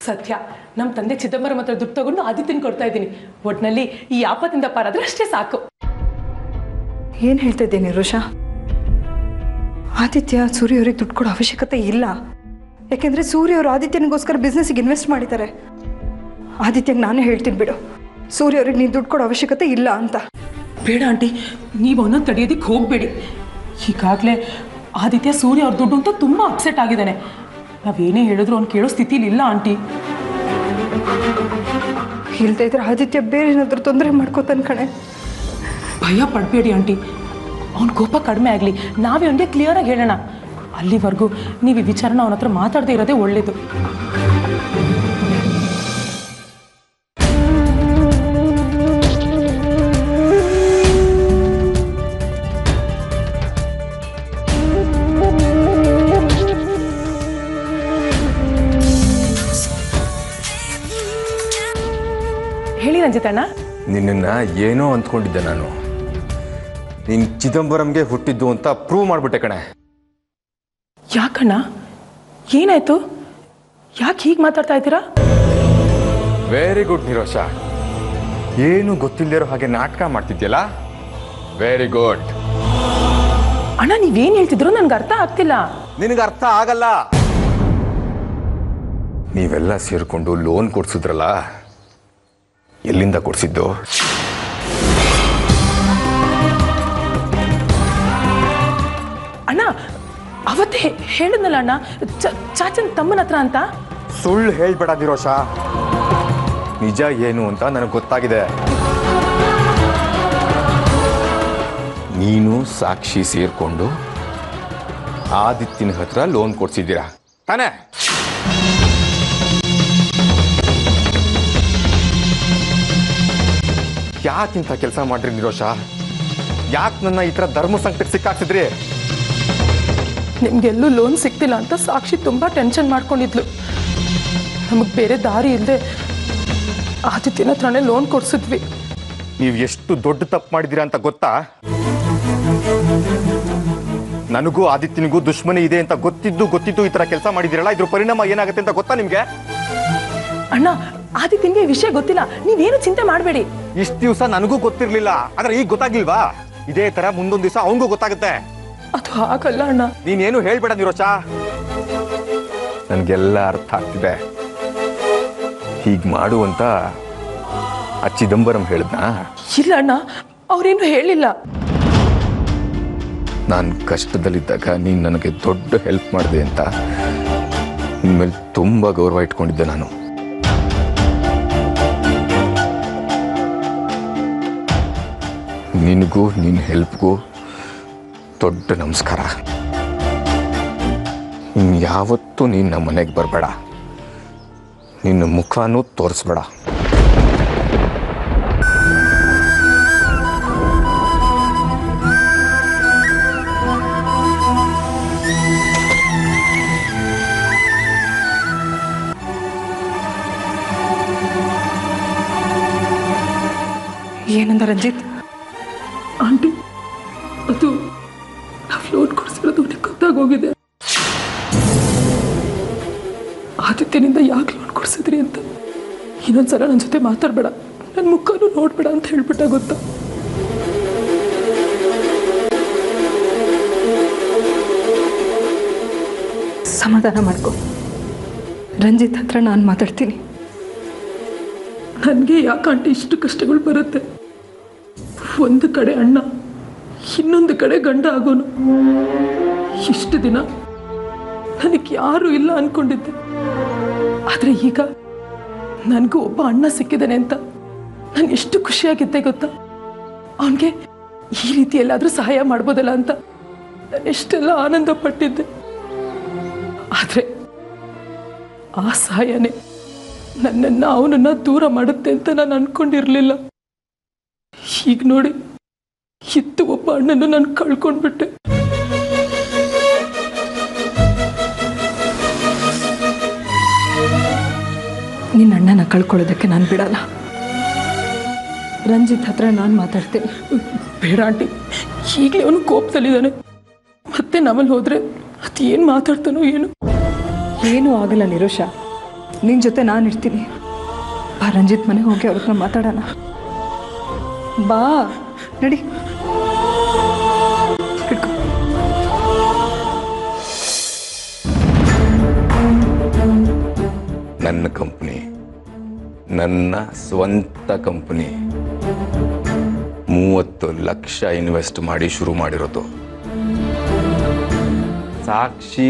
ಸತ್ಯ, ನಮ್ಮ ತಂದೆ ಚಿದಂಬರಂ ಹತ್ರ ದುಡ್ಡು ತಗೊಂಡು ಆದಿತ್ಯನ ಕೊಡ್ತಾ ಇದ್ದೀನಿ. ಒಟ್ನಲ್ಲಿ ಈ ಆಪತ್ತಿಂದ ಪಾರಾದ್ರೆ ಅಷ್ಟೇ ಸಾಕು. ಏನು ಹೇಳ್ತಾ ಇದ್ದೀನಿ ರುಷಾ? ಆದಿತ್ಯ ಸೂರ್ಯ ಅವ್ರಿಗೆ ದುಡ್ಡು ಕೊಡೋ ಅವಶ್ಯಕತೆ ಇಲ್ಲ. ಯಾಕೆಂದರೆ ಸೂರ್ಯ ಅವರು ಆದಿತ್ಯನಿಗೋಸ್ಕರ ಬಿಸ್ನೆಸ್ಗೆ ಇನ್ವೆಸ್ಟ್ ಮಾಡಿದ್ದಾರೆ. ಆದಿತ್ಯಗೆ ನಾನೇ ಹೇಳ್ತೀನಿ ಬಿಡು, ಸೂರ್ಯ ಅವ್ರಿಗೆ ನೀನು ದುಡ್ಡು ಕೊಡೋ ಅವಶ್ಯಕತೆ ಇಲ್ಲ ಅಂತ. ಬೇಡ ಆಂಟಿ, ನೀವು ಅವನ್ನ ತಡೆಯೋದಕ್ಕೆ ಹೋಗಬೇಡಿ. ಈಗಾಗಲೇ ಆದಿತ್ಯ ಸೂರ್ಯ ಅವ್ರ ದುಡ್ಡು ಅಂತ ತುಂಬ ಅಪ್ಸೆಟ್ ಆಗಿದ್ದಾನೆ. ನಾವೇನೇ ಹೇಳಿದ್ರು ಅವ್ನು ಕೇಳೋ ಸ್ಥಿತಿಲಿ ಇಲ್ಲ ಆಂಟಿ. ಹೇಳ್ತಾ ಇದ್ರೆ ಆದಿತ್ಯ ಬೇರೆ ಏನಾದರೂ ತೊಂದರೆ ಮಾಡ್ಕೋತಾನೆ ಕಣೆ. ಭಯ ಪಡಬೇಡಿ ಆಂಟಿ, ಅವ್ನ ಕೋಪ ಕಡಿಮೆ ಆಗಲಿ, ನಾವೇ ಅವನಿಗೆ ಕ್ಲಿಯರಾಗಿ ಹೇಳೋಣ. ಅಲ್ಲಿವರೆಗೂ ನೀವು ಈ ವಿಚಾರನ ಅವನ ಹತ್ರ ಮಾತಾಡದೇ ಇರೋದೇ ಒಳ್ಳೇದು. ಹೇಳಿ ರಂಜಿತಣ್ಣ. ನಿನ್ನನ್ನು ಏನೋ ಅಂದ್ಕೊಂಡಿದ್ದೆ ನಾನು. ನೀನು ಚಿದಂಬರಂಗೆ ಹುಟ್ಟಿದ್ದು ಅಂತ ಪ್ರೂವ್ ಮಾಡಿಬಿಟ್ಟೆ ಕಣೆ. ಯಾಕಣ್ಣ, ಏನಾಯ್ತು? ಯಾಕೆ ಹೀಗೆ ಮಾತಾಡ್ತಾ ಇದ್ದೀರಾ? ವೆರಿ ಗುಡ್ ನಿರೋಷ, ಏನು ಗೊತ್ತಿಲ್ಲದಿರೋ ಹಾಗೆ ನಾಟಕ ಮಾಡ್ತಿದ್ಯಲ್ಲ, ವೆರಿ ಗುಡ್. ಅಣ್ಣ, ನೀವೇನು ಹೇಳ್ತಿದ್ರು ನನಗೆ ಅರ್ಥ ಆಗ್ತಿಲ್ಲ. ನಿನಗೆ ಅರ್ಥ ಆಗಲ್ಲ. ನೀವೆಲ್ಲ ಸೇರಿಕೊಂಡು ಲೋನ್ ಕೊಡ್ಸಿದ್ರಲ್ಲ, ಎಲ್ಲಿಂದ ಕೊಡ್ಸಿದ್ದು? ಅಣ್ಣ, ಅವತ್ತೇ ಹೇಳಿದ್ನಲ್ಲ ಅಣ್ಣ, ಚಾಚನ್ ತಮ್ಮನ ಹತ್ರ ಅಂತ. ಸುಳ್ಳು ಹೇಳ್ಬೇಡ ನಿರೋಷ, ನಿಜ ಏನು ಅಂತ ನನಗೆ ಗೊತ್ತಾಗಿದೆ. ನೀನು ಸಾಕ್ಷಿ ಸೇರ್ಕೊಂಡು ಆದಿತ್ಯನ ಹತ್ರ ಲೋನ್ ಕೊಡ್ಸಿದ್ದೀರಾ ತಾನೇ? ಯಾಕಿಂತ ಕೆಲಸ ಮಾಡ್ರಿ ನಿರೋಷ? ಯಾಕೆ ನನ್ನ ಈ ಥರ ಧರ್ಮ ಸಂಕಟಕ್ಕೆ ಸಿಕ್ಕಾಕ್ಸಿದ್ರಿ? ನಿಮ್ಗೆಲ್ಲೂ ಲೋನ್ ಸಿಗ್ತಿಲ್ಲ ಅಂತ ಸಾಕ್ಷಿ ತುಂಬ ಟೆನ್ಷನ್ ಮಾಡ್ಕೊಂಡಿದ್ಲು. ನಮಗೆ ಬೇರೆ ದಾರಿ ಇಲ್ಲದೆ ಆದಿತ್ಯನ ಹತ್ರನೇ ಲೋನ್ ಕೊಡ್ಸಿದ್ವಿ. ನೀವು ಎಷ್ಟು ದೊಡ್ಡ ತಪ್ಪು ಮಾಡಿದ್ದೀರಾ ಅಂತ ಗೊತ್ತಾ? ನನಗೂ ಆದಿತ್ಯನಿಗೂ ದುಶ್ಮನಿ ಇದೆ ಅಂತ ಗೊತ್ತಿದ್ದು ಈ ಥರ ಕೆಲಸ ಮಾಡಿದ್ದೀರಲ್ಲ, ಇದ್ರ ಪರಿಣಾಮ ಏನಾಗುತ್ತೆ ಅಂತ ಗೊತ್ತಾ ನಿಮಗೆ? ಅಣ್ಣ, ಆದಿತ್ಯನಿಗೆ ಈ ವಿಷಯ ಗೊತ್ತಿಲ್ಲ, ನೀವೇನು ಚಿಂತೆ ಮಾಡಬೇಡಿ. ಇಷ್ಟು ದಿವಸ ನನಗೂ ಗೊತ್ತಿರ್ಲಿಲ್ಲ, ಆದ್ರೆ ಈಗ ಗೊತ್ತಾಗ್ಲಿಲ್ವಾ? ಇದೇ ತರ ಮುಂದೊಂದು ದಿವಸ ಅವನಿಗೂ ಗೊತ್ತಾಗುತ್ತೆ. ಅದು ಹಾಗಲ್ಲ ಅಣ್ಣ. ನೀನೇನು ಹೇಳ್ಬೇಡ ನಿರೋಷ, ನನ್ಗೆಲ್ಲ ಅರ್ಥ ಆಗ್ತಿದೆ. ಹೀಗ್ ಮಾಡು ಅಂತ ಆ ಚಿದಂಬರಂ ಹೇಳಿದ್ನಾ? ಇಲ್ಲ ಅಣ್ಣ, ಅವ್ರೇನು ಹೇಳಿಲ್ಲ. ನಾನು ಕಷ್ಟದಲ್ಲಿದ್ದಾಗ ನೀನು ನನಗೆ ದೊಡ್ಡ ಹೆಲ್ಪ್ ಮಾಡಿದೆ ಅಂತ ನಿನ್ಮೇಲೆ ತುಂಬಾ ಗೌರವ ಇಟ್ಕೊಂಡಿದ್ದೆ ನಾನು. ನಿನಗೂ ನಿನ್ನ ಹೆಲ್ಪ್ಗೂ ದೊಡ್ಡ ನಮಸ್ಕಾರ. ಯಾವತ್ತೂ ನೀನು ನಮ್ಮ ಮನೆಗೆ ಬರಬೇಡ, ನಿನ್ನ ಮುಖನೂ ತೋರಿಸ್ಬೇಡ. ಏನಂದ ರಂಜಿತ್? ಆಂಟಿ, ಅದು ನಾವು ಲೋನ್ ಕೊಡಿಸಿರೋದು ಅವನಿಗೆ ಗೊತ್ತಾಗೋಗಿದೆ. ಆದಿತ್ಯನಿಂದ ಯಾಕೆ ಲೋನ್ ಕೊಡಿಸಿದ್ರಿ ಅಂತ ಇನ್ನೊಂದ್ಸಲ ನನ್ನ ಜೊತೆ ಮಾತಾಡಬೇಡ, ನನ್ನ ಮುಖನೂ ನೋಡ್ಬೇಡ ಅಂತ ಹೇಳ್ಬಿಟ್ಟ ಗೊತ್ತಾ? ಸಮಾಧಾನ ಮಾಡ್ಕೊ, ರಂಜಿತ್ ಹತ್ರ ನಾನು ಮಾತಾಡ್ತೀನಿ. ನನಗೆ ಯಾಕಂటే ಇಷ್ಟು ಕಷ್ಟಗಳು ಬರುತ್ತೆ? ಒಂದು ಕಡೆ ಅಣ್ಣ, ಇನ್ನೊಂದು ಕಡೆ ಗಂಡ ಆಗೋನು. ಇಷ್ಟು ದಿನ ನನಗೆ ಯಾರೂ ಇಲ್ಲ ಅನ್ಕೊಂಡಿದ್ದೆ, ಆದರೆ ಈಗ ನನಗೂ ಒಬ್ಬ ಅಣ್ಣ ಸಿಕ್ಕಿದ್ದಾನೆ ಅಂತ ನಾನು ಎಷ್ಟು ಖುಷಿಯಾಗಿದ್ದೆ ಗೊತ್ತಾ? ಅವನಿಗೆ ಈ ರೀತಿ ಎಲ್ಲಾದರೂ ಸಹಾಯ ಮಾಡ್ಬೋದಲ್ಲ ಅಂತ ನಾನು ಎಷ್ಟೆಲ್ಲ ಆನಂದ ಪಟ್ಟಿದ್ದೆ. ಆದರೆ ಆ ಸಹಾಯನೇ ನನ್ನನ್ನು ಅವನನ್ನು ದೂರ ಮಾಡುತ್ತೆ ಅಂತ ನಾನು ಅನ್ಕೊಂಡಿರಲಿಲ್ಲ. ಈಗ ನೋಡಿ, ಇತ್ತು ಒಬ್ಬ ಅಣ್ಣನ್ನು ನಾನು ಕಳ್ಕೊಂಡ್ಬಿಟ್ಟೆ. ನಿನ್ನ ಅಣ್ಣನ ಕಳ್ಕೊಳ್ಳೋದಕ್ಕೆ ನಾನು ಬಿಡಲ್ಲ. ರಂಜಿತ್ ಹತ್ರ ನಾನು ಮಾತಾಡ್ತೇನೆ. ಬೇಡ ಆಂಟಿ, ಈಗಲೇ ಅವನು ಕೋಪದಲ್ಲಿದ್ದಾನೆ. ಮತ್ತೆ ನಮ್ಮಲ್ಲಿ ಹೋದ್ರೆ ಅದು ಏನು ಮಾತಾಡ್ತಾನೋ ಏನು. ಏನೂ ಆಗಲ್ಲ ನಿರೋಷ, ನಿನ್ನ ಜೊತೆ ನಾನು ಇರ್ತೀನಿ. ಬಾ ರಂಜಿತ್ ಮನೆಗೆ ಹೋಗಿ ಅವ್ರ ಹತ್ರ ಮಾತಾಡೋಣ. ಬಾ ನಡಿ. ಹಿಡ್ಕೊ. ನನ್ನ ಕಂಪ್ನಿ, ನನ್ನ ಸ್ವಂತ ಕಂಪ್ನಿ, 30 ಲಕ್ಷ ಇನ್ವೆಸ್ಟ್ ಮಾಡಿ ಶುರು ಮಾಡಿರೋದು. ಸಾಕ್ಷಿ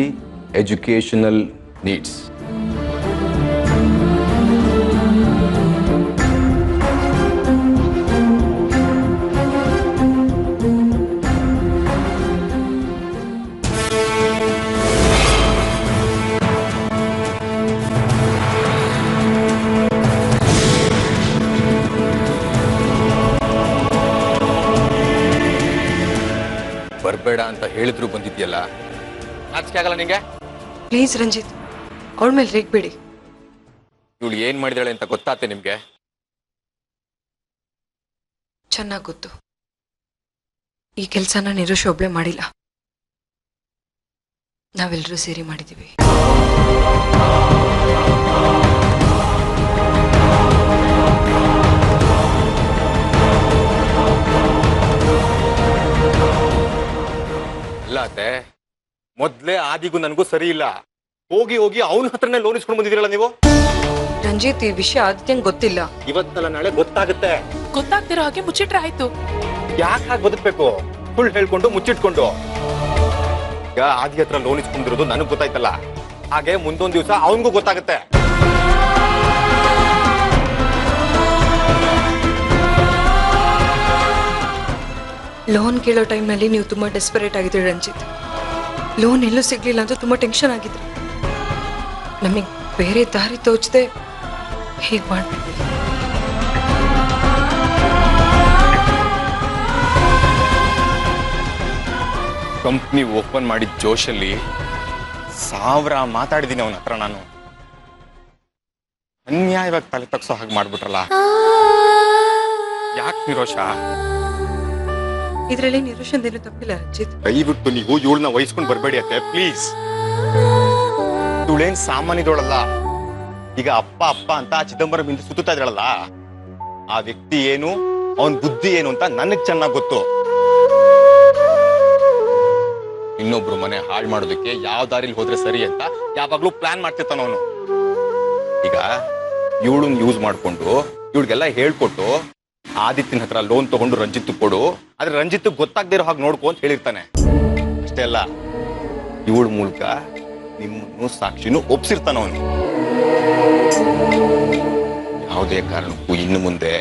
ಎಜುಕೇಶನಲ್ ನೀಡ್ಸ್. ಬರಬೇಡ ಅಂತ ಹೇಳಿದ್ರು ಬಂದಿದ್ಯಲ್ಲ, ನಾಚಿಕೆ ಆಗಲ್ಲ ನಿಂಗೆ? ಪ್ಲೀಸ್ ರಂಜಿತ್, ಅವಳ ಮೇಲೆ ರೇಗ್ಬೇಡಿ. ಇವಳು ಏನ್ ಮಾಡಿದಾಳೆ ಅಂತ ಗೊತ್ತಾತೆ ನಿಮ್ಗೆ? ಚೆನ್ನಾಗಿ ಗೊತ್ತು. ಈ ಕೆಲಸನ ನಿರುಷ್ ಒಬ್ಳೆ ಮಾಡಿಲ್ಲ, ನಾವೆಲ್ಲರೂ ಸೇರಿ ಮಾಡಿದ್ದೀವಿ. ಅಲ್ಲ ಅತ್ತೆ, ಮೊದ್ಲೇ ಆದಿಗೂ ನನಗೂ ಸರಿ ಇಲ್ಲ. ಹೋಗಿ ಹೋಗಿ ಅವನ ಹತ್ರನೇ ಲೋನ್ ಇಸ್ಕೊಂಡು ಬಂದಿದ್ದೀರಲ್ಲ ನೀವು. ರಂಜಿತ್, ಈ ವಿಷಯ ಆದಿತ್ಯಂಗೆ ಗೊತ್ತಿಲ್ಲ. ಇವತ್ತಲ್ಲ ನಾಳೆ ಗೊತ್ತಾಗುತ್ತೆ. ಗೊತ್ತಾಗ್ತಿರೋ ಹಾಗೆ ಮುಚ್ಚಿಟ್ರೆ ಆಯ್ತು. ಯಾಕೆ ಹಾಗೆ ಬದುಕ್ಬೇಕು? ಸುಳ್ಳು ಹೇಳ್ಕೊಂಡು ಮುಚ್ಚಿಟ್ಕೊಂಡು. ಈಗ ಆದಿ ಹತ್ರ ಲೋನ್ ಇಸ್ಕೊಂಡಿರೋದು ನನಗ್ ಗೊತ್ತಾಯ್ತಲ್ಲ, ಹಾಗೆ ಮುಂದೊಂದ್ ದಿವಸ ಅವನಿಗೂ ಗೊತ್ತಾಗುತ್ತೆ. ಲೋನ್ ಕೇಳೋ ಟೈಮ್ನಲ್ಲಿ ನೀವು ತುಂಬಾ ಡೆಸ್ಪರೇಟ್ ಆಗಿದ್ರಿ ರಂಜಿತ್. ಲೋನ್ ಎಲ್ಲೂ ಸಿಗ್ಲಿಲ್ಲ ಅಂತ ತುಂಬಾ ಟೆನ್ಷನ್ ಆಗಿದ್ರಿ. ನಮಗೆ ಬೇರೆ ದಾರಿ ತೋಚದೆ ಹೇಗೆ ಮಾಡ್ಬಿಟ್ವಿ. ಕಂಪ್ನಿ ಓಪನ್ ಮಾಡಿದ ಜೋಶಲ್ಲಿ 1000 ಮಾತಾಡಿದೀನಿ ಅವನ ಹತ್ರ. ನಾನು ಅನ್ಯಾಯವಾಗಿ ತಲೆ ತಗ್ಸೋ ಹಾಗೆ ಮಾಡ್ಬಿಟ್ರಲ್ಲ. ಯಾಕೆ ನಿರೋಷ? ಇದರಲ್ಲಿ ನಿರುಷಂದೇನು ತಪ್ಪಿಲ್ಲ ರಂಜಿತ್. ದಯವಿಟ್ಟು ನೀವು ಇವಳನ್ನ ವಹಿಸ್ಕೊಂಡು ಬರಬೇಡಿ ಅತ್ತೆ, ಪ್ಲೀಸ್. ಇವಳೇನ್ ಸಾಮಾನ್ಯದೋಳಲ್ಲ. ಈಗ ಅಪ್ಪ ಅಪ್ಪ ಅಂತ ಚಿದಂಬರಂ ಹಿಂದೆ ಸುತ್ತಾ ಇದ್ದಾಳಲ್ಲ, ಆ ವ್ಯಕ್ತಿ ಏನು, ಅವನ್ ಬುದ್ಧಿ ಏನು ಅಂತ ನನಗ್ ಚೆನ್ನಾಗ್ ಗೊತ್ತು. ಇನ್ನೊಬ್ರು ಮನೆ ಹಾಳು ಮಾಡೋದಕ್ಕೆ ಯಾವ ದಾರಿಲಿ ಹೋದ್ರೆ ಸರಿ ಅಂತ ಯಾವಾಗ್ಲೂ ಪ್ಲಾನ್ ಮಾಡ್ತಿರ್ತಾನ ಅವನು. ಈಗ ಇವಳನ್ನ ಯೂಸ್ ಮಾಡ್ಕೊಂಡು ಇವಳಿಗೆಲ್ಲ ಹೇಳ್ಕೊಟ್ಟು ಆದಿತ್ಯನ ಹತ್ರ ಲೋನ್ ತಗೊಂಡು ರಂಜಿತ್ ಕೊಡು, ಆದ್ರೆ ರಂಜಿತ್ ಗೊತ್ತಾಗ್ದಿರೋ ಹಾಗೆ ನೋಡ್ಕೊ ಅಂತ ಹೇಳಿರ್ತಾನೆ. ಅಷ್ಟೇ ಅಲ್ಲ, ಇವಳ ಮೂಲಕ ನಿಮ್ಮನ್ನು ಸಾಕ್ಷಿನೂ ಒಪ್ಸಿರ್ತಾನ ಅವನು. ಯಾವುದೇ ಕಾರಣಕ್ಕೂ ಇನ್ನು ಮುಂದೆ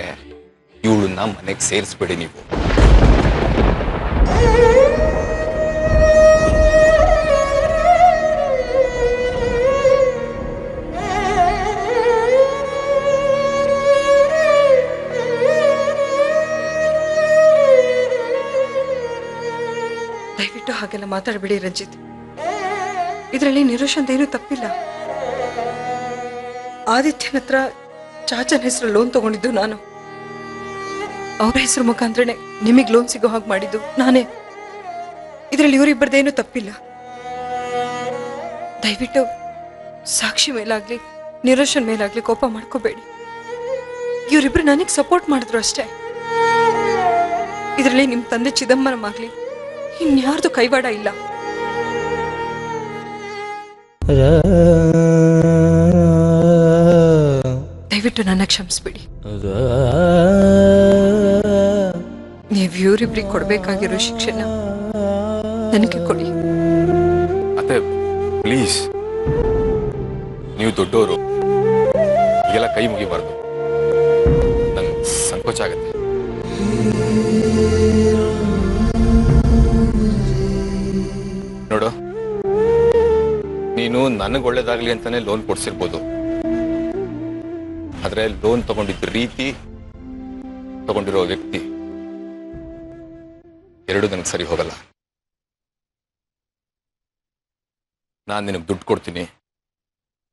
ಇವಳನ್ನ ಮನೆಗೆ ಸೇರಿಸ್ಬೇಡಿ ನೀವು. ದಯವಿಟ್ಟು ಹಾಗೆಲ್ಲ ಮಾತಾಡಬೇಡಿ ರಂಜಿತ್. ಇದರಲ್ಲಿ ನಿರೋಷಂದೇನು ತಪ್ಪಿಲ್ಲ. ಆದಿತ್ಯನ ಹತ್ರ ಚಾಚನ್ ಹೆಸರು ಲೋನ್ ತಗೊಂಡಿದ್ದು ನಾನು. ಅವರ ಹೆಸರು ಮುಖಾಂತರನೇ ನಿಮಗೆ ಲೋನ್ ಸಿಗೋ ಹಾಗೆ ಮಾಡಿದ್ದು ನಾನೇ. ಇದರಲ್ಲಿ ಇವರಿಬ್ಬರದೇನು ತಪ್ಪಿಲ್ಲ. ದಯವಿಟ್ಟು ಸಾಕ್ಷಿ ಮೇಲಾಗ್ಲಿ ನಿರೋಷನ್ ಮೇಲಾಗ್ಲಿ ಕೋಪ ಮಾಡ್ಕೋಬೇಡಿ. ಇವರಿಬ್ರು ನನಗೆ ಸಪೋರ್ಟ್ ಮಾಡಿದ್ರು ಅಷ್ಟೇ. ಇದರಲ್ಲಿ ನಿಮ್ಮ ತಂದೆ ಚಿದಂಬರಂ ಆಗ್ಲಿ ಇನ್ಯಾರ್ದು ಕೈವಾಡ ಇಲ್ಲ. ದಯವಿಟ್ಟು ನನ್ನ ಕ್ಷಮಿಸ್ಬಿಡಿ. ನೀವು ಇವರಿಬ್ರಿಗೆ ಕೊಡ್ಬೇಕಾಗಿರೋ ಶಿಕ್ಷಣ ನನಗೆ ಕೊಡಿ. ಅತ್ತೆ ಪ್ಲೀಸ್, ನೀವು ದೊಡ್ಡವರು, ಈಗೆಲ್ಲ ಕೈ ಮುಗಿಬಾರ್ದು. ನಂಗೆ ಸಂಕೋಚ ಆಗತ್ತೆ. ನೋಡು, ನೀನು ನನಗೆ ಒಳ್ಳೇದಾಗ್ಲಿ ಅಂತಾನೆ ಲೋನ್ ಕೊಡ್ಸಿರ್ಬೋದು, ಆದ್ರೆ ಲೋನ್ ತಗೊಂಡಿದ್ದ ರೀತಿ, ತಗೊಂಡಿರೋ ವ್ಯಕ್ತಿ ಎರಡು ನನಗೆ ಸರಿ ಹೋಗಲ್ಲ. ನಾನು ನಿನಗೆ ದುಡ್ಡು ಕೊಡ್ತೀನಿ,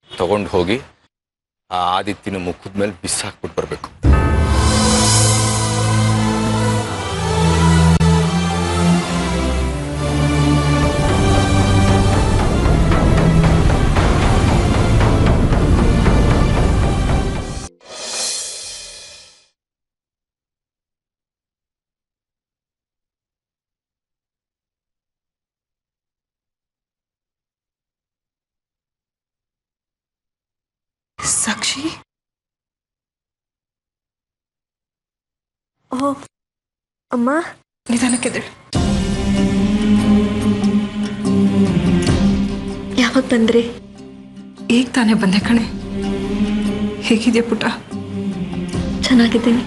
ತಗೊಂಡು ಹೋಗಿ ಆ ಆದಿತ್ಯನ ಮುಖದ ಮೇಲೆ ಬಿಸಾಕ್ಬಿಟ್ಟು ಬರಬೇಕು. ಸಾಕ್ಷಿ, ಓ ಅಮ್ಮ, ನಿಧಾನಕ್ಕೆದ್ದೇಳು. ಯಾವಾಗ ಬಂದ್ರಿ? ಈಗ ತಾನೇ ಬಂದೆ ಕಣೆ. ಹೇಗಿದೆಯಾ ಪುಟ್ಟ? ಚೆನ್ನಾಗಿದ್ದೀನಿ.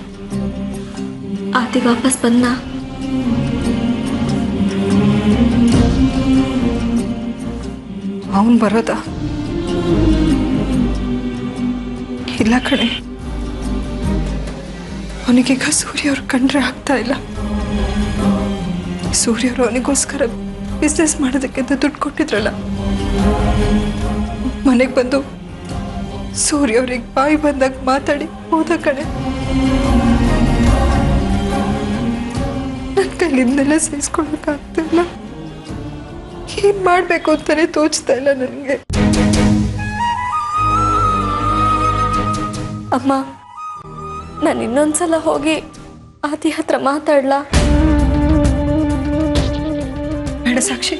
ಆತಿ ವಾಪಸ್ ಬಂದ? ಅವನು ಬರೋದಾ? ಇಲ್ಲ ಕಣೆ, ಅವನಿಗೀಗ ಸೂರ್ಯ ಅವ್ರು ಕಂಡ್ರೆ ಆಗ್ತಾ ಇಲ್ಲ. ಸೂರ್ಯ ಅವರು ಅವನಿಗೋಸ್ಕರ ಬಿಸ್ನೆಸ್ ಮಾಡೋದಕ್ಕೆ ಅಂತ ದುಡ್ಡು ಕೊಟ್ಟಿದ್ರಲ್ಲ, ಮನೆಗೆ ಬಂದು ಸೂರ್ಯ ಅವ್ರಿಗೆ ಬಾಯಿ ಬಂದಾಗ ಮಾತಾಡಿ ಹೋದ ಕಣೆ. ನನ್ನ ಕೈಲಿಂದೆಲ್ಲ ಸಹಿಸ್ಕೊಳಕ್ಕಾಗ್ತಿಲ್ಲ. ಏನ್ ಮಾಡ್ಬೇಕು ಅಂತಾನೆ ತೋಚ್ತಾ ಇಲ್ಲ ನನಗೆ. ಅಮ್ಮ, ನಾನು ಇನ್ನೊಂದ್ಸಲ ಹೋಗಿ ಆತಿ ಹತ್ರ ಮಾತಾಡ್ಲಾ? ಬೇಡ ಸಾಕ್ಷಿ,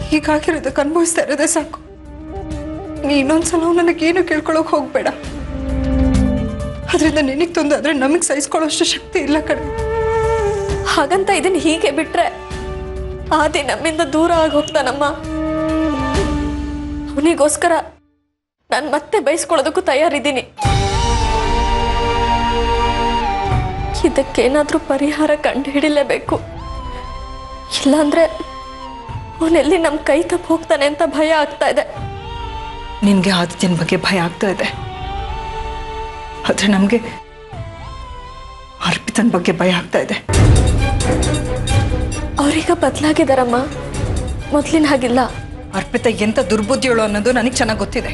ಹೀಗಾಗಿರೋದಕ್ಕೆ ಅನುಭವಿಸ್ತಾ ಇರೋದೇ ಸಾಕು. ನೀ ಇನ್ನೊಂದ್ಸಲ ನನಗೇನು ಕೇಳ್ಕೊಳಕ್ ಹೋಗ್ಬೇಡ. ಅದರಿಂದ ನಿನಗೆ ತೊಂದಾದ್ರೆ ನಮಗೆ ಸಹಿಸ್ಕೊಳ್ಳೋಷ್ಟು ಶಕ್ತಿ ಇಲ್ಲ ಕಣೆ. ಹಾಗಂತ ಇದನ್ನ ಹೀಗೆ ಬಿಟ್ರೆ ಆದಿ ನಮ್ಮಿಂದ ದೂರ ಆಗಿ ಹೋಗ್ತಾನಮ್ಮ. ಅವನಿಗೋಸ್ಕರ ನಾನು ಮತ್ತೆ ಬಯಸ್ಕೊಳ್ಳೋದಕ್ಕೂ ತಯಾರಿದ್ದೀನಿ. ಇದಕ್ಕೇನಾದ್ರೂ ಪರಿಹಾರ ಕಂಡು ಹಿಡಿಲೇಬೇಕು. ಇಲ್ಲಾಂದ್ರೆ ಅವನೆಲ್ಲಿ ನಮ್ಮ ಕೈ ತಪ್ಪು ಹೋಗ್ತಾನೆ ಅಂತ ಭಯ ಆಗ್ತಾ ಇದೆ. ನಿನ್ಗೆ ಆದಿತ್ಯನ ಬಗ್ಗೆ ಭಯ ಆಗ್ತಾ ಇದೆ, ಆದ್ರೆ ನಮ್ಗೆ ಅರ್ಪಿತನ ಬಗ್ಗೆ ಭಯ ಆಗ್ತಾ ಇದೆ. ಅವ್ರೀಗ ಬದಲಾಗಿದಾರಮ್ಮ, ಮೊದ್ಲಿನ ಹಾಗಿಲ್ಲ. ಅರ್ಪಿತ ಎಂತ ದುರ್ಬುದ್ಧಿಯೋಳು ಅನ್ನೋದು ನನಗೆ ಚೆನ್ನಾಗಿ ಗೊತ್ತಿದೆ.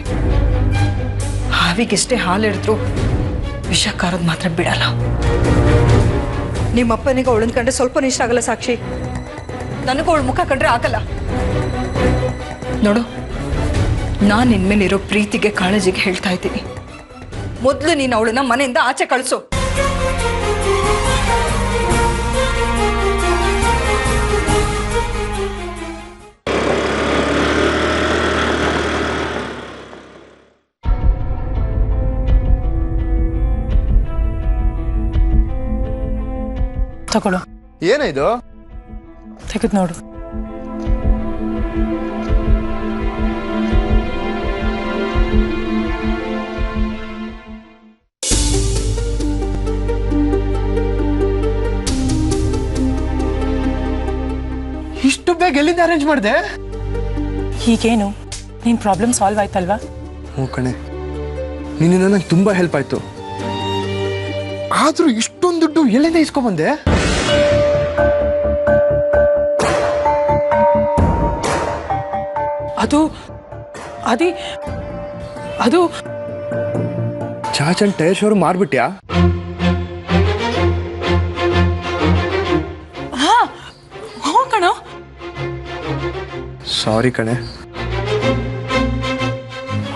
ಹಾವಿಗೆಷ್ಟೇ ಹಾಲಿಡಿದ್ರು ವಿಷ ಕಾರೋದು ಮಾತ್ರ ಬಿಡಲ್ಲ. ನಿಮ್ಮಪ್ಪನಿಗೆ ಅವಳನ್ ಕಂಡ್ರೆ ಸ್ವಲ್ಪ ಇಷ್ಟ ಆಗಲ್ಲ ಸಾಕ್ಷಿ. ನನಗೂ ಅವಳ ಮುಖ ಕಂಡ್ರೆ ಆಗಲ್ಲ. ನೋಡು, ನಾನು ನಿನ್ಮೇಲಿರೋ ಪ್ರೀತಿಗೆ ಕಾಳಜಿಗೆ ಹೇಳ್ತಾ ಇದ್ದೀನಿ. ಮೊದಲು ನೀನು ಅವಳನ್ನ ಮನೆಯಿಂದ ಆಚೆ ಕಳಿಸು. ತಗೊಳ್ಳೋ. ಏನಿದು? ತೆಗೆದು ನೋಡು. ಇಷ್ಟು ಬೇಗ ಎಲ್ಲಿಂದ ಅರೇಂಜ್ ಮಾಡಿದೆ? ಹೀಗೇನು ನಿನ್ ಪ್ರಾಬ್ಲಮ್ ಸಾಲ್ವ್ ಆಯ್ತಲ್ವಾ? ಹ್ಞೂ ಕಣೆ, ನಿನ್ನಿಂದ ನಂಗೆ ತುಂಬಾ ಹೆಲ್ಪ್ ಆಯ್ತು. ಆದ್ರೂ ಇಷ್ಟೊಂದು ದುಡ್ಡು ಎಲ್ಲಿಂದ ಇಸ್ಕೊಂಬಂದೆ? ಅದು ಚಾಚನ್ ಟೈರ್ ಶೋರೂಮ್ ಮಾರ್ಬಿಟ್ಯಾ? ಹ್ಞೂ ಕಣೋ. ಸಾರಿ ಕಣೆ,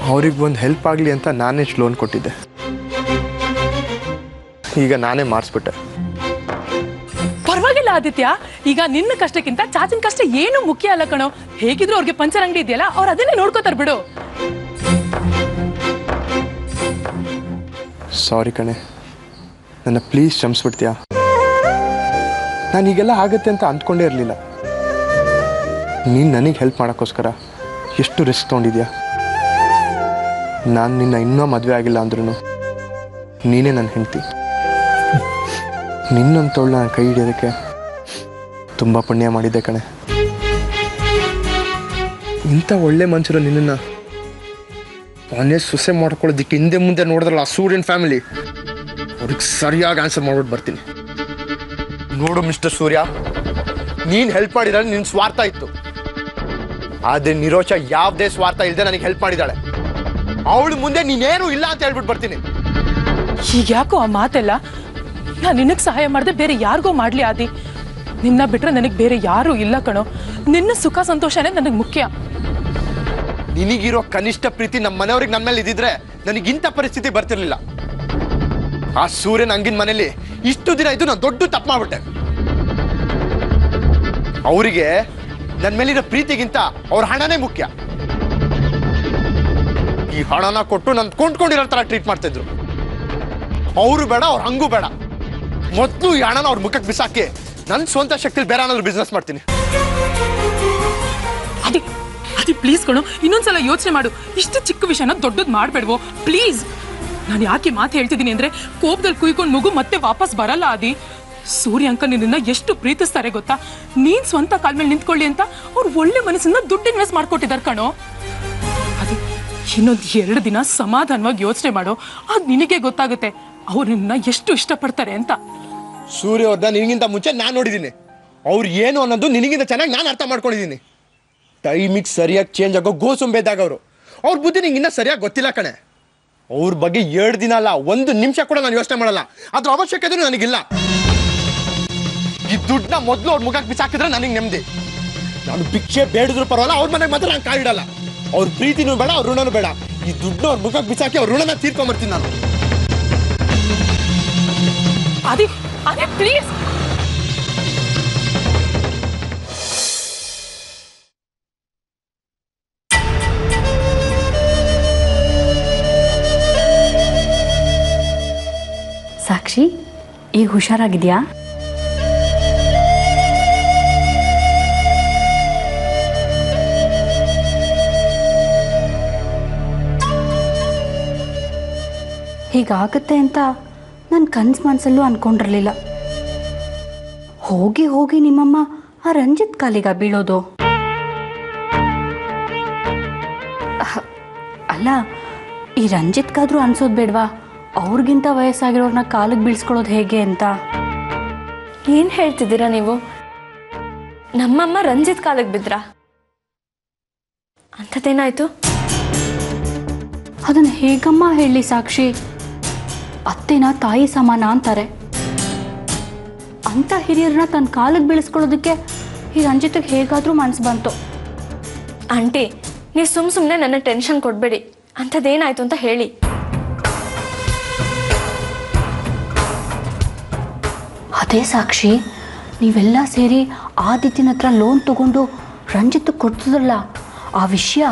ಅವ್ರಿಗೆ ಒಂದು ಹೆಲ್ಪ್ ಆಗಲಿ ಅಂತ ನಾನೇ ಲೋನ್ ಕೊಟ್ಟಿದ್ದೆ. ಈಗ ನಾನೇ ಮಾಡಿಸ್ಬಿಟ್ಟೆ. ಪರವಾಗಿಲ್ಲ ಆದಿತ್ಯ, ಈಗ ನಿನ್ನ ಕಷ್ಟಕ್ಕಿಂತ ಚಾಚನ್ ಕಷ್ಟ ಏನು ಮುಖ್ಯ ಅಲ್ಲ ಕಣೋ. ಹೇಗಿದ್ರು ಅವ್ರಿಗೆ ಪಂಚರ್ ಅಂಗಡಿ ಇದೆಯಲ್ಲ, ಅವ್ರು ಅದನ್ನೇ ನೋಡ್ಕೋತಾರ ಬಿಡು. ಸಾರಿ ಕಣೆ, ನನ್ನ ಪ್ಲೀಸ್ ಕ್ಷಮಿಸ್ಬಿಡ್ತೀಯಾ? ನಾನು ಹೀಗೆಲ್ಲ ಆಗತ್ತೆ ಅಂತ ಅಂದ್ಕೊಂಡೇ ಇರಲಿಲ್ಲ. ನೀನು ನನಗೆ ಹೆಲ್ಪ್ ಮಾಡೋಕ್ಕೋಸ್ಕರ ಎಷ್ಟು ರಿಸ್ಕ್ ತೊಗೊಂಡಿದ್ಯಾ. ನಾನು ನಿನ್ನ ಇನ್ನೂ ಮದುವೆ ಆಗಿಲ್ಲ ಅಂದ್ರೂ ನೀನೇ ನನ್ನ ಹೆಂಡತಿ. ನಿನ್ನಂತವಳು ನಾನು ಕೈ ಹಿಡಿಯೋದಕ್ಕೆ ತುಂಬ ಪುಣ್ಯ ಮಾಡಿದ್ದೆ ಕಣೆ. ಇಂಥ ಒಳ್ಳೆ ಮನುಷ್ಯರು ನಿನ್ನನ್ನು ಅವನೇ ಸೊಸೆ ಮಾಡ್ಕೊಳ್ಳೋದಕ್ಕೆ ಹಿಂದೆ ಮುಂದೆ ನೋಡಿದ್ರಲ್ಲ ಆ ಸೂರ್ಯನ್ ಫ್ಯಾಮಿಲಿ, ಅವ್ರಿಗೆ ಸರಿಯಾಗಿ ಆನ್ಸರ್ ಮಾಡ್ಬಿಟ್ಟು ಬರ್ತೀನಿ. ನೋಡು ಮಿಸ್ಟರ್ ಸೂರ್ಯ, ನೀನು ಹೆಲ್ಪ್ ಮಾಡಿದ್ರೆ ನಿನ್ನ ಸ್ವಾರ್ಥ ಇತ್ತು. ಆದರೆ ನಿರೋಷ ಯಾವುದೇ ಸ್ವಾರ್ಥ ಇಲ್ಲದೆ ನನಗೆ ಹೆಲ್ಪ್ ಮಾಡಿದ್ದಾಳೆ. ಅವಳು ಮುಂದೆ ನೀನೇನು ಇಲ್ಲ ಅಂತ ಹೇಳ್ಬಿಟ್ಟು ಬರ್ತೀನಿ. ಈಗ ಯಾಕೋ ಆ ಮಾತೆಲ್ಲ? ನಾನು ನಿನಗೆ ಸಹಾಯ ಮಾಡಿದೆ ಬೇರೆ ಯಾರಿಗೋ ಮಾಡ್ಲಿ ಆದಿ. ನಿನ್ನ ಬಿಟ್ರೆ ನನಗೆ ಬೇರೆ ಯಾರೂ ಇಲ್ಲ ಕಣೋ. ನಿನ್ನ ಸುಖ ಸಂತೋಷನೇ ನನಗೆ ಮುಖ್ಯ. ನಿನಗಿರೋ ಕನಿಷ್ಠ ಪ್ರೀತಿ ನಮ್ಮ ಮನೆಯವ್ರಿಗೆ ನನ್ನ ಮೇಲೆ ಇದ್ದಿದ್ರೆ ನನಗಿಂಥ ಪರಿಸ್ಥಿತಿ ಬರ್ತಿರ್ಲಿಲ್ಲ. ಆ ಸೂರ್ಯನ ಹಂಗಿನ ಮನೇಲಿ ಇಷ್ಟು ದಿನ ಇದ್ದು ನಾನು ದೊಡ್ಡ ತಪ್ಪು ಮಾಡ್ಬಿಟ್ಟೆ. ಅವರಿಗೆ ನನ್ನ ಮೇಲಿರೋ ಪ್ರೀತಿಗಿಂತ ಅವ್ರ ಹಣನೇ ಮುಖ್ಯ. ಈ ಹಣನ ಕೊಟ್ಟು ನಾನು ಕೊಂಡ್ಕೊಂಡಿರೋ ಥರ ಟ್ರೀಟ್ ಮಾಡ್ತಿದ್ರು. ಅವರು ಬೇಡ, ಅವ್ರು ಹಂಗೂ ಬೇಡ. ಮೊದಲು ಈ ಹಣನ ಅವ್ರ ಮುಖಕ್ಕೆ ಬಿಸಾಕಿ ನನ್ನ ಸ್ವಂತ ಶಕ್ತಿಲಿ ಬೇರೆ ಏನಾದ್ರು ಬಿಸ್ನೆಸ್ ಮಾಡ್ತೀನಿ. ಅದಿ ಪ್ಲೀಸ್ ಕಣೋ, ಇನ್ನೊಂದ್ಸಲ ಯೋಚನೆ ಮಾಡು. ಇಷ್ಟು ಚಿಕ್ಕ ವಿಷಯನ ದೊಡ್ಡದ್ ಮಾಡ್ಬೇಡ್ವೋ ಪ್ಲೀಸ್. ನಾನು ಯಾಕೆ ಮಾತು ಹೇಳ್ತಿದ್ದೀನಿ ಅಂದ್ರೆ, ಕೋಪದಲ್ಲಿ ಕುಯ್ಕೊಂಡು ಮಗು ಮತ್ತೆ ವಾಪಸ್ ಬರಲ್ಲ. ಸೂರ್ಯ ಅಂಕ ನಿನ್ನ ಎಷ್ಟು ಪ್ರೀತಿಸ್ತಾರೆ ಗೊತ್ತಾ? ನೀನ್ ಸ್ವಂತ ಕಾಲ್ ಮೇಲೆ ನಿಂತ್ಕೊಳ್ಳಿ ಅಂತ ಅವ್ರು ಒಳ್ಳೆ ಮನಸ್ಸನ್ನ ದುಡ್ಡು ಇನ್ವೆಸ್ಟ್ ಮಾಡ್ಕೊಟ್ಟಿದ್ದಾರೆ ಕಣೋ. ಇನ್ನೊಂದು 2 ದಿನ ಸಮಾಧಾನವಾಗಿ ಯೋಚನೆ ಮಾಡೋ, ಅದ್ ನಿನಗೆ ಗೊತ್ತಾಗುತ್ತೆ ಅವ್ರು ನಿನ್ನ ಎಷ್ಟು ಇಷ್ಟಪಡ್ತಾರೆ ಅಂತ. ಸೂರ್ಯ ಅವ್ರನ್ನ ನಿನಗಿಂತ ಮುಂಚೆ ನಾನು ನೋಡಿದ್ದೀನಿ. ಅವ್ರು ಏನು ಅನ್ನೋದು ನಿನಗಿಂತ ಚೆನ್ನಾಗಿ ನಾನು ಅರ್ಥ ಮಾಡ್ಕೊಂಡಿದ್ದೀನಿ. ಟೈಮಿಗೆ ಸರಿಯಾಗಿ ಚೇಂಜ್ ಆಗೋ ಗೋಸುಂಬೇದಾಗ ಅವರು. ಅವ್ರ ಬುದ್ಧಿ ನಿಂಗೆ ಇನ್ನೂ ಸರಿಯಾಗಿ ಗೊತ್ತಿಲ್ಲ ಕಣೆ. ಅವ್ರ ಬಗ್ಗೆ 2 ದಿನ ಅಲ್ಲ, 1 ನಿಮಿಷ ಕೂಡ ನಾನು ಯೋಚನೆ ಮಾಡಲ್ಲ. ಅದ್ರ ಅವಶ್ಯಕತೆ ನನಗಿಲ್ಲ. ಈ ದುಡ್ಡನ್ನ ಮೊದಲು ಅವ್ರ ಮುಖಕ್ಕೆ ಬಿಸಾಕಿದ್ರೆ ನನಗೆ ನೆಮ್ಮದಿ. ನಾನು ಭಿಕ್ಷೆ ಬೇಡಿದ್ರು ಪರವಾಗಿಲ್ಲ, ಅವ್ರ ಮನೆಗೆ ಮಾತ್ರ ನಾನು ಕಾಯಿಡಲ್ಲ. ಅವ್ರ ಪ್ರೀತಿನೂ ಬೇಡ, ಅವ್ರ ಋಣನೂ ಬೇಡ. ಈ ದುಡ್ಡನ್ನ ಅವ್ರ ಮುಖಕ್ಕೆ ಬಿಸಾಕಿ ಅವ್ರ ಋಣನ ತೀರ್ಕೊಂಬರ್ತೀನಿ ನಾನು. ಅದೇ ಪ್ಲೀಸ್. ಸಾಕ್ಷಿ, ಈಗ ಹುಷಾರಾಗಿದ್ಯಾ? ಹೀಗಾಗತ್ತೆ ಅಂತ ನನ್ನ ಕನ್ಸು ಮನಸ್ಸಲ್ಲೂ ಅನ್ಕೊಂಡಿರಲಿಲ್ಲ. ಹೋಗಿ ಹೋಗಿ ನಿಮ್ಮಮ್ಮ ಆ ರಂಜಿತ್ ಕಾಲಿಗ ಬೀಳೋದು. ಅಲ್ಲ, ಈ ರಂಜಿತ್ಗಾದ್ರೂ ಅನ್ಸೋದು ಬೇಡವಾ ಅವ್ರಿಗಿಂತ ವಯಸ್ಸಾಗಿರೋರ್ನ ಕಾಲಿಗೆ ಬೀಳ್ಸ್ಕೊಳ್ಳೋದು ಹೇಗೆ ಅಂತ? ಏನು ಹೇಳ್ತಿದ್ದೀರಾ ನೀವು? ನಮ್ಮಮ್ಮ ರಂಜಿತ್ ಕಾಲಿಗೆ ಬಿದ್ರಾ? ಅಂಥದ್ದೇನಾಯ್ತು? ಅದನ್ನು ಹೇಗಮ್ಮ ಹೇಳಿ ಸಾಕ್ಷಿ? ಅತ್ತೆನ ತಾಯಿ ಸಮಾನ ಅಂತಾರೆ. ಅಂಥ ಹಿರಿಯರನ್ನ ತನ್ನ ಕಾಲಿಗೆ ಬೀಳಿಸ್ಕೊಳ್ಳೋದಕ್ಕೆ ಈ ರಂಜಿತ್ಗೆ ಹೇಗಾದರೂ ಮನಸ್ಸು ಬಂತು. ಆಂಟಿ, ನೀವು ಸುಮ್ಮನೆ ನನ್ನ ಟೆನ್ಷನ್ ಕೊಡಬೇಡಿ. ಅಂಥದ್ದೇನಾಯ್ತು ಅಂತ ಹೇಳಿ. ಅದೇ ಸಾಕ್ಷಿ, ನೀವೆಲ್ಲ ಸೇರಿ ಆದಿತ್ಯನ ಹತ್ರ ಲೋನ್ ತಗೊಂಡು ರಂಜಿತ್ ಕೊಡ್ತಿದ್ರಲ್ಲ, ಆ ವಿಷಯ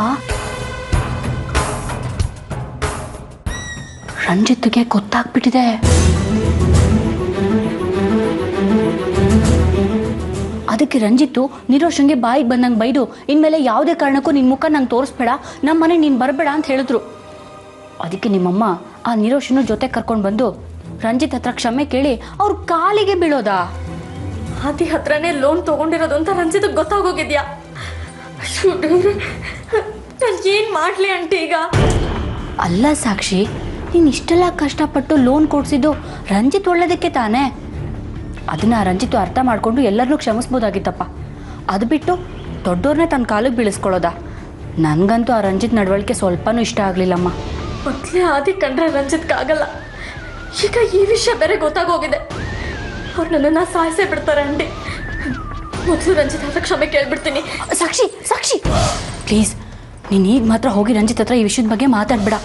ರಂಜಿತ್ಗೆ ಗೊತ್ತಾಗ್ಬಿಟ್ಟಿದೆ. ಅದಕ್ಕೆ ರಂಜಿತ್ತು ನಿರೋಷನ್ಗೆ ಬಾಯಿಗೆ ಬಂದಂಗೆ ಬೈದು, ಇನ್ಮೇಲೆ ಯಾವುದೇ ಕಾರಣಕ್ಕೂ ನಿನ್ನ ಮುಖ ನಂಗೆ ತೋರಿಸ್ಬೇಡ, ನಮ್ಮ ಮನೆ ನೀನು ಬರಬೇಡ ಅಂತ ಹೇಳಿದ್ರು. ಅದಕ್ಕೆ ನಿಮ್ಮಮ್ಮ ಆ ನಿರೋಷನ ಜೊತೆ ಕರ್ಕೊಂಡು ಬಂದು ರಂಜಿತ್ ಹತ್ರ ಕ್ಷಮೆ ಕೇಳಿ ಅವ್ರ ಕಾಲಿಗೆ ಬೀಳೋದಾ? ಆದಿ ಹತ್ರನೇ ಲೋನ್ ತಗೊಂಡಿರೋದು ಅಂತ ರಂಜಿತ್ಗೆ ಗೊತ್ತಾಗೋಗಿದ್ಯಾ? ನಾನು ಏನು ಮಾಡಲಿ ಆಂಟಿ ಈಗ? ಅಲ್ಲ ಸಾಕ್ಷಿ, ನೀನು ಇಷ್ಟೆಲ್ಲ ಕಷ್ಟಪಟ್ಟು ಲೋನ್ ಕೊಡಿಸಿದ್ದು ರಂಜಿತ್ ಒಳ್ಳೇದಕ್ಕೆ ತಾನೇ. ಅದನ್ನು ರಂಜಿತ್ ಅರ್ಥ ಮಾಡಿಕೊಂಡು ಎಲ್ಲರನ್ನೂ ಕ್ಷಮಿಸ್ಬೋದಾಗಿತ್ತಪ್ಪ. ಅದು ಬಿಟ್ಟು ದೊಡ್ಡವ್ರನ್ನೇ ತನ್ನ ಕಾಲಿಗೆ ಬೀಳಿಸ್ಕೊಳ್ಳೋದಾ? ನನಗಂತೂ ಆ ರಂಜಿತ್ ನಡವಳಿಕೆ ಸ್ವಲ್ಪನೂ ಇಷ್ಟ ಆಗಲಿಲ್ಲಮ್ಮ. ಮೊದಲೇ ಆದಿ ಕಂಡ್ರೆ ರಂಜಿತ್ಗಾಗಲ್ಲ, ಈಗ ಈ ವಿಷಯ ಬೇರೆ ಗೊತ್ತಾಗೋಗಿದೆ. ಅವ್ರು ನನ್ನನ್ನು ಸಾಯಿಸೇ ಬಿಡ್ತಾರೆ ಆಂಟಿ. ಮೊದಲು ರಂಜಿತ್ ಹತ್ರ ಕ್ಷಮೆ ಕೇಳ್ಬಿಡ್ತೀನಿ. ಸಾಕ್ಷಿ ಸಾಕ್ಷಿ ಪ್ಲೀಸ್, ನೀನು ಈಗ ಮಾತ್ರ ಹೋಗಿ ರಂಜಿತ್ ಹತ್ರ ಈ ವಿಷಯದ ಬಗ್ಗೆ ಮಾತಾಡ್ಬೇಡ.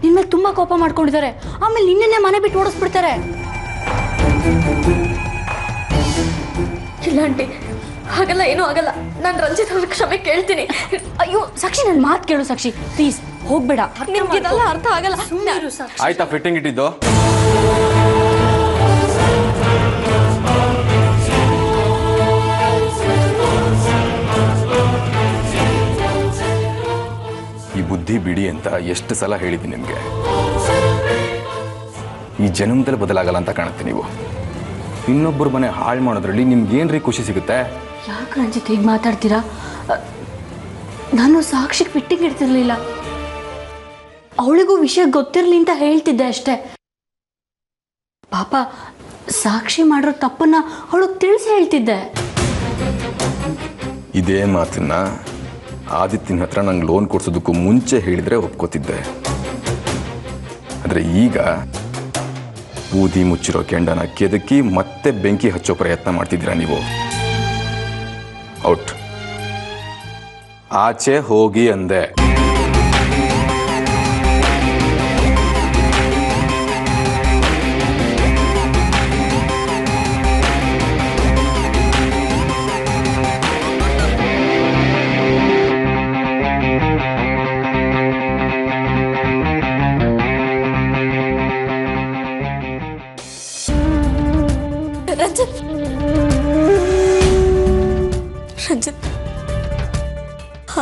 ನಿನ್ನ ಮೇಲೆ ತುಂಬ ಕೋಪ ಮಾಡ್ಕೊಂಡಿದ್ದಾರೆ. ಆಮೇಲೆ ನಿನ್ನೆ ಮನೆ ಬಿಟ್ಟು ಓಡಿಸ್ಬಿಡ್ತಾರೆ. ಇಲ್ಲ ಆಂಟಿ, ಹಾಗಲ್ಲ, ಏನೂ ಆಗಲ್ಲ. ನಾನು ರಂಜಿತ್ ಹತ್ರ ಕ್ಷಮೆ ಕೇಳ್ತೀನಿ. ಅಯ್ಯೋ ಸಾಕ್ಷಿ, ನನ್ನ ಮಾತು ಕೇಳು ಸಾಕ್ಷಿ, ಪ್ಲೀಸ್ ಹೋಗ್ಬೇಡ. ನಿಮ್ಗೆ ಇದೆಲ್ಲ ಅರ್ಥ ಆಗಲ್ಲ. ಆಯ್ತಾ ಫಿಟ್ಟಿಂಗ್ ಇಟ್ಟಿದ್ದು? ಈ ಬುದ್ಧಿ ಬಿಡಿ ಅಂತ ಎಷ್ಟು ಸಲ ಹೇಳಿದ್ದೀನಿ ನಿಮಗೆ. ಈ ಜನ್ಮದಲ್ಲಿ ಬದಲಾಗಲ್ಲ ಅಂತ ಕಾಣುತ್ತೆ ನೀವು. ಇನ್ನೊಬ್ಬರು ಮನೆ ಹಾಳು ಮಾಡೋದ್ರಲ್ಲಿ ನಿಮ್ಗೇನ್ರಿ ಖುಷಿ ಸಿಗುತ್ತೆ? ಯಾಕೆ ರಂಜಿತ್ ಹೀಗೆ ಮಾತಾಡ್ತೀರಾ? ನಾನು ಸಾಕ್ಷಿಗೆ ಫಿಟ್ಟಿಂಗ್ ಇಡ್ತಿರ್ಲಿಲ್ಲ. ಅವಳಿಗೂ ವಿಷಯ ಗೊತ್ತಿರಲಿ ಅಂತ ಹೇಳ್ತಿದ್ದೆ ಅಷ್ಟೇ. ಪಾಪ ಸಾಕ್ಷಿ ಮಾಡಿರೋ ತಪ್ಪನ್ನ ಅವಳು ತಿಳಿಸಿ ಹೇಳ್ತಿದ್ದೆ. ಇದೇ ಮಾತನ್ನ ಆದಿತ್ಯನ ಹತ್ರ ನಂಗೆ ಲೋನ್ ಕೊಡ್ಸೋದಕ್ಕೂ ಮುಂಚೆ ಹೇಳಿದ್ರೆ ಒಪ್ಕೋತಿದ್ದೆ. ಆದರೆ ಈಗ ಬೂದಿ ಮುಚ್ಚಿರೋ ಕೆಂಡನ ಕೆದಕಿ ಮತ್ತೆ ಬೆಂಕಿ ಹಚ್ಚೋ ಪ್ರಯತ್ನ ಮಾಡ್ತಿದ್ದೀರಾ ನೀವು. ಔಟ್. ಆಚೆ ಹೋಗಿ ಅಂದೆ. ರಂಜಿತ್ ರಂಜಿತ್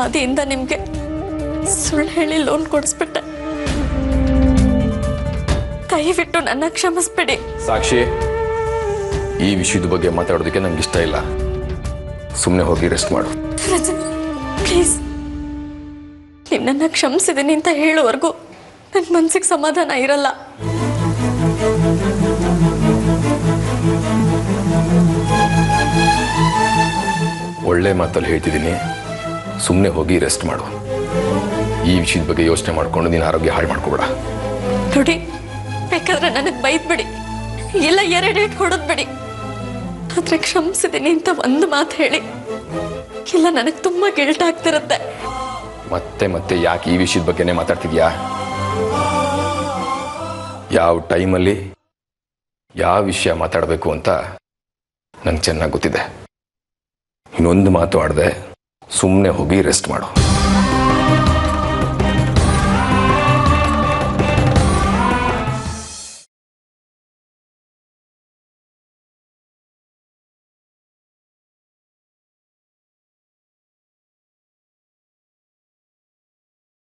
ಆದಿಯಿಂದ ನಿಮ್ಗೆ ಸುಳ್ಳು ಹೇಳಿ ಲೋನ್ ಕೊಡಿಸ್ಬಿಟ್ಟೆ. ದಯವಿಟ್ಟು ನನ್ನ ಕ್ಷಮಿಸ್ಬಿಡಿ. ಸಾಕ್ಷಿ, ಈ ವಿಷಯದ ಬಗ್ಗೆ ಮಾತಾಡೋದಕ್ಕೆ ನಂಗೆ ಇಷ್ಟ ಇಲ್ಲ. ಸುಮ್ಮನೆ ಹೋಗಿ ರೆಸ್ಟ್ ಮಾಡು. ರಂಜಿತ್ ಪ್ಲೀಸ್, ನೀವು ನನ್ನ ಕ್ಷಮಿಸಿದ್ದೀನಿ ಅಂತ ಹೇಳೋವರೆಗೂ ನನ್ನ ಮನ್ಸಿಗೆ ಸಮಾಧಾನ ಇರಲ್ಲ. ಒಳ್ಳೆ ಮಾತಲ್ಲಿ ಹೇಳ್ತಿದ್ದೀನಿ, ಸುಮ್ಮನೆ ಹೋಗಿ ರೆಸ್ಟ್ ಮಾಡು. ಈ ವಿಷಯದ ಬಗ್ಗೆ ಯೋಚನೆ ಮಾಡ್ಕೊಂಡು ನೀನು ಆರೋಗ್ಯ ಹಾಳು ಮಾಡ್ಕೋಬೇಡ. ನೋಡಿ, ಬೇಕಾದ್ರೆ ನನಗೆ ಬೈದ್ಬಿಡಿ, ಇಲ್ಲ ಎರಡೇಟ್ ಹೊಡೆದ್ಬಿಡಿ, ಆದ್ರೆ ಕ್ಷಮಿಸಿದ್ದೀನಿ ಅಂತ ಒಂದು ಮಾತು ಹೇಳಿ. ಇಲ್ಲ, ನನಗೆ ತುಂಬಾ ಗಿಲ್ಟ್ ಆಗ್ತಿರುತ್ತೆ. ಮತ್ತೆ ಮತ್ತೆ ಯಾಕೆ ಈ ವಿಷಯದ ಬಗ್ಗೆನೇ ಮಾತಾಡ್ತಿದ್ಯಾ? ಯಾವ ಟೈಮಲ್ಲಿ ಯಾವ ವಿಷಯ ಮಾತಾಡಬೇಕು ಅಂತ ನಂಗೆ ಚೆನ್ನಾಗಿ ಗೊತ್ತಿದೆ. ಇನ್ನೊಂದು ಮಾತು ಆಡದೆ ಸುಮ್ಮನೆ ಹೋಗಿ ರೆಸ್ಟ್ ಮಾಡು.